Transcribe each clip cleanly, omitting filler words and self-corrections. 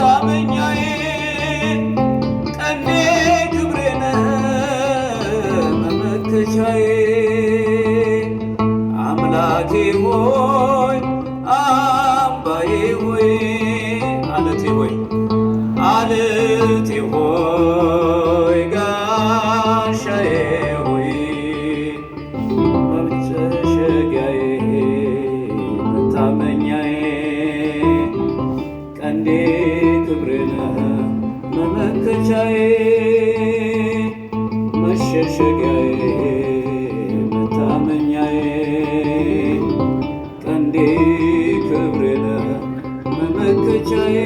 መታመኛዬ ቀኔ ክብሬ ነህ መመከቻዬ አምላኬ ሆይ አምባዬ ሆይ አለቴ ሆይ አለቴ ሆይ ጋሻዬ ሆይ መሸሸጊያዬ መታመኛዬ ቀንዴ ክብሬ ነህ መመከቻዬ መሸሸጊያዬ መታመኛዬ ቀንዴ ክብሬ ነህ መመከቻዬ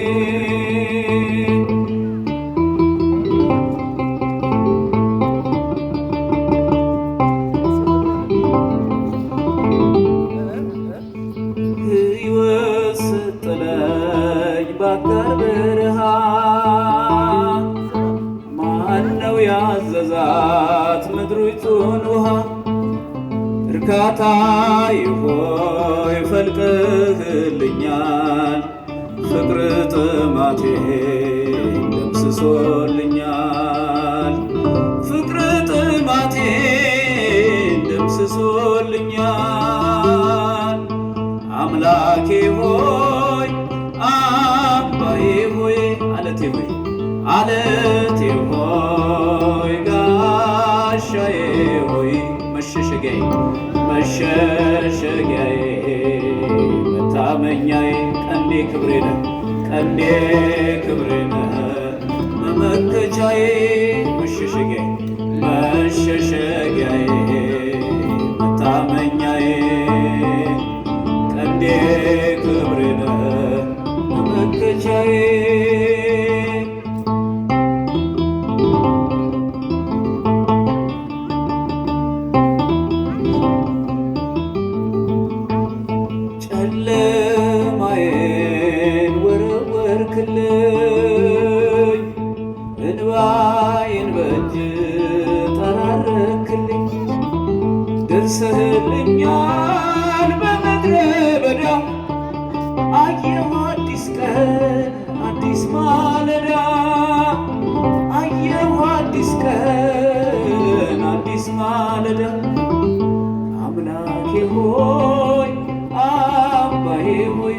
ሕይወት ሰጠለኝ በአጋር በረሃ ማነው ያዘዛት ምድሪቱን ውሃ እርካታዬ ሆይ ፈልቅህልኛል ፍቅር ጥማቴን ደምስሶልኛል ፍቅር ጥማቴን ደምስሶልኛል አምላኬ ሆይ አምባዬ ሆይ አለቴ ሆይ አለቴ ሆይ ጋሻዬ ሆይ መሸሸጊያዬ መሸሸጊያዬ መታመኛዬ ቀንዴ ክብሬ ነህ ቀንዴ ክብሬ ነህ መመከቻዬ መሸሸጊያዬ መሸሸጊያዬ መታመኛዬ ቀንዴ ክብሬ ነህ መመከቻዬ ጨለማዬን ወረወርክልኝ እንባዬን በእጅ ጠራረክልኝ ደርሰህልኛል በምድረ በዳ አየሁ አዲስ ቀን አዲስ ማለዳ አየሁ አዲስ ቀን አዲስ ማለዳ አምላኬ ሆይ አምባዬ ሆይ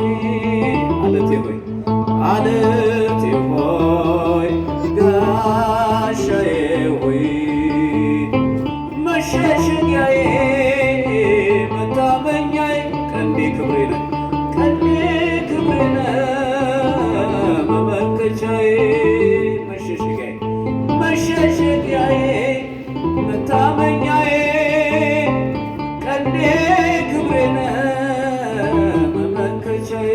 አለቴ ሆይ አለቴ ሆይ ጋሻዬ ሆይ መሸሸጊያዬ መታመኛዬ ቀንዴ ክብሬ ነህ ቀንዴ ክብሬ ነህ መመከቻዬ መሸሸጊያዬ መሸሸጊያዬ መታመኛዬ ቀንዴ ክብሬ ነህ መመከቻዬ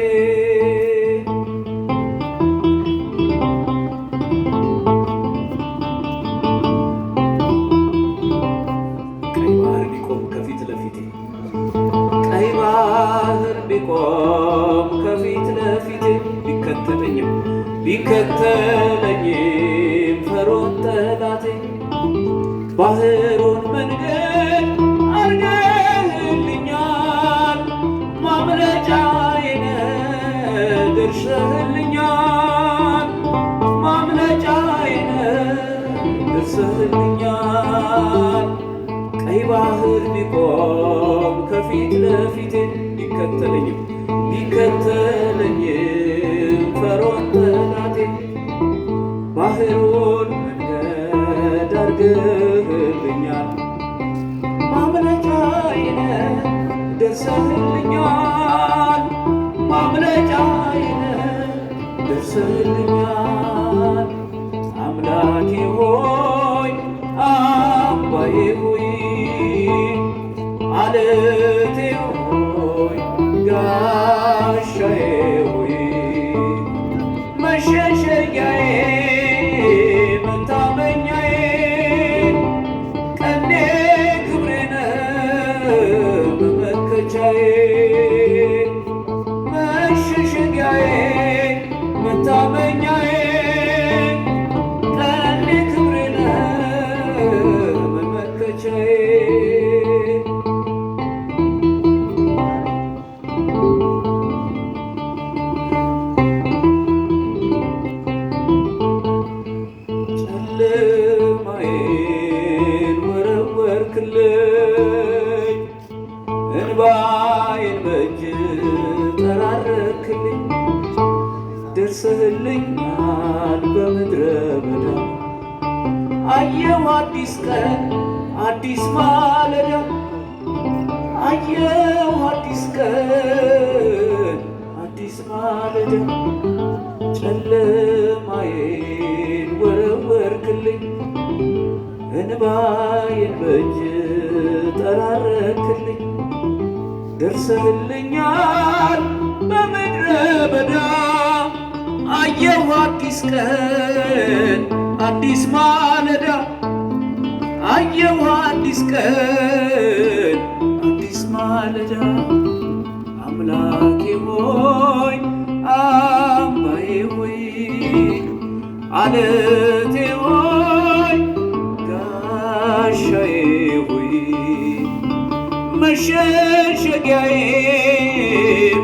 ቀይ ባህር ቢቆም ከፊት ለፊቴ ቀይ ባህር ቢቆም ከፊት ለፊቴ ቢከተለኝም ፈርዖን ጠላቴ ባህሩን መንገድ አድርገህልኛል ማምለጫዬ ነህ ደርሰህልኛል ማምለጫዬ ነህ ደርሰህልኛል ቀይ ባህር ቢቆም ከፊት ለፊቴ ቢከተለኝም ፈርዖን ጠላቴ ባህሩን መንገድ አድርገህልኛል ማምለጫዬ ነህ ደርሰህልኛል ማምለጫዬ ነህ ደርሰህልኛል አምላኬ ሆይ አምባዬ ሆይ አለቴ ሆይ ጋሻዬ ሆይ መሸሸጊያዬ መታመኛዬ ቀንዴ ክብሬ ነህ መመከቻዬ መሸሸጊያዬ መታመኛዬ ቀንዴ ክብሬ ደርሰህልኛል በምድረ በዳ አየሁ አዲስ ቀን አዲስ ማለዳ አየሁ አዲስ ቀን አዲስ ማለዳ ጨለማዬን ወረወርክልኝ እንባዬን በእጅ ጠራረክልኝ ደርሰህልኛል በምድረ በዳ አየሁ አዲስ ቀን አዲስ ማለዳ አየሁ አዲስ ቀን አዲስ ማለዳ አምላኬ ሆይ አምባዬ ሆይ አለቴ ሆይ ጋሻዬ ሆይ መሸሸጊያዬ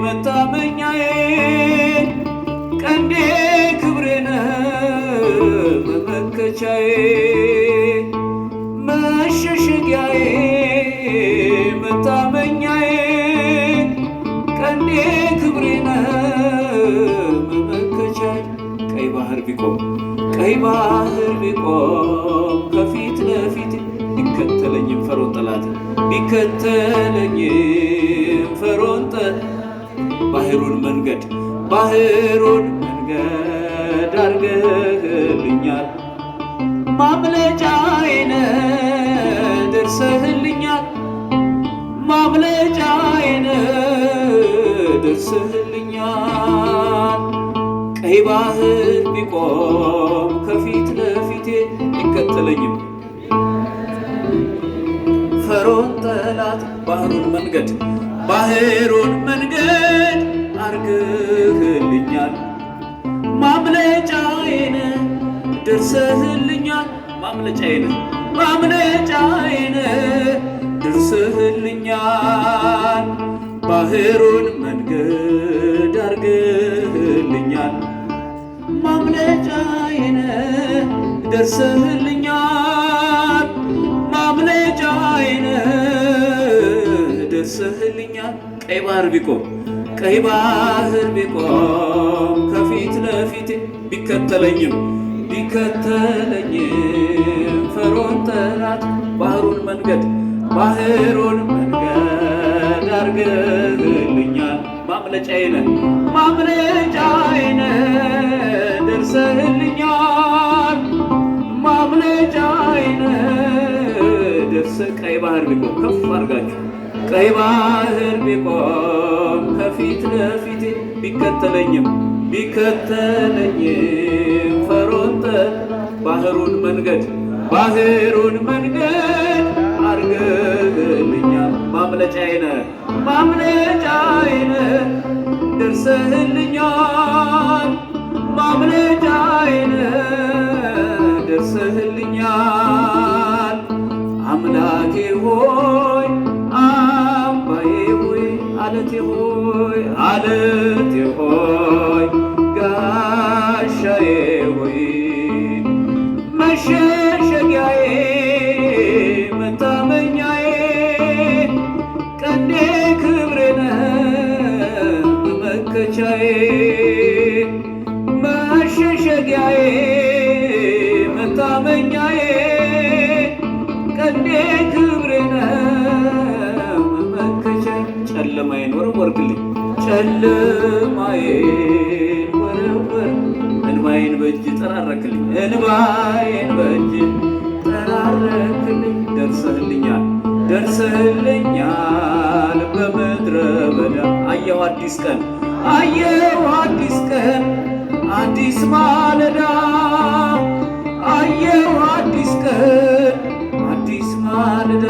መታመኛዬ ቀንዴ ክብሬ ነህ መመከቻዬ መሸሸጊያዬ መታመኛዬ ቀንዴ ክብሬ ነህ መመከቻዬ ቀይ ባህር ቢቆም ከፊት ለፊት ቢከተለኝም ፈርዖን ጠላት ቢከተለኝም ፈርዖን ባህሩን መንገድ አርገህልኛል ማምለጫዬ ነህ ደርሰህልኛል ማምለጫዬ ነህ ደርሰህልኛል ቀይ ባህር ቢቆም ከፊት ለፊቴ ቢከተለኝም ፈርዖን ጠላት ባህሩን መንገድ አርገህልኛል ማምለጫዬ ነህ ደርሰህልኛል ማምለጫዬ ነህ ደርሰህልኛል ባህሩን መንገድ አርገህልኛል ማምለጫዬ ነህ ደርሰህልኛል ማምለጫዬ ነህ ደርሰህልኛል ቀይ ባህር ቢቆም ከፊት ለፊቴ ቢከተለኝም ፈርዖን ጠላት ባህሩን መንገድ አርገህልኛል ማምለጫዬ ነህ ደርሰህልኛል ማምለጫዬ ነህ ቀይ ባህር ቢቆም ከፍ አድርጋችሁ ቀይ ባህር ቢቆም ከፊት ለፊቴ ቢከተለኝም ፈርዖን ባህሩን መንገድ አርገህልኛል ማምለጫዬ ነህ ደርሰህልኛል ማምለጫዬ ነህ ደርሰህልኛል አምላኬ ሆይ አምባዬ ሆይ አለቴ ሆይ ጋሻዬ ሆይ መሸሸጊያዬ መታመኛዬ ቀንዴ ክብሬ ነህ መመከቻዬ መሸሸጊያዬ መታመኛዬ ቀንዴ ክብሬ ነህ መመከቻዬ ጨለማዬን ወረወርክልኝ እንባዬን በእጅ ጠራረክልኝ ደርሰህልኛል በምድረ በዳ አየሁ አዲስ ቀን አዲስ ማለዳ አየሁ አዲስ ቀን አዲስ ማለዳ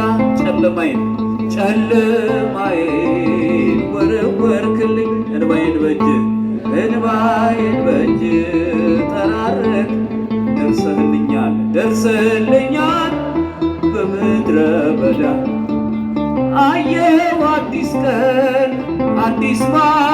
ጨለማዬን ወረወርክልኝ እንባዬን በእጅ ጠራረክ ደርሰህልኛል በምድረ በዳ አየሁ አዲስ ቀን አዲስ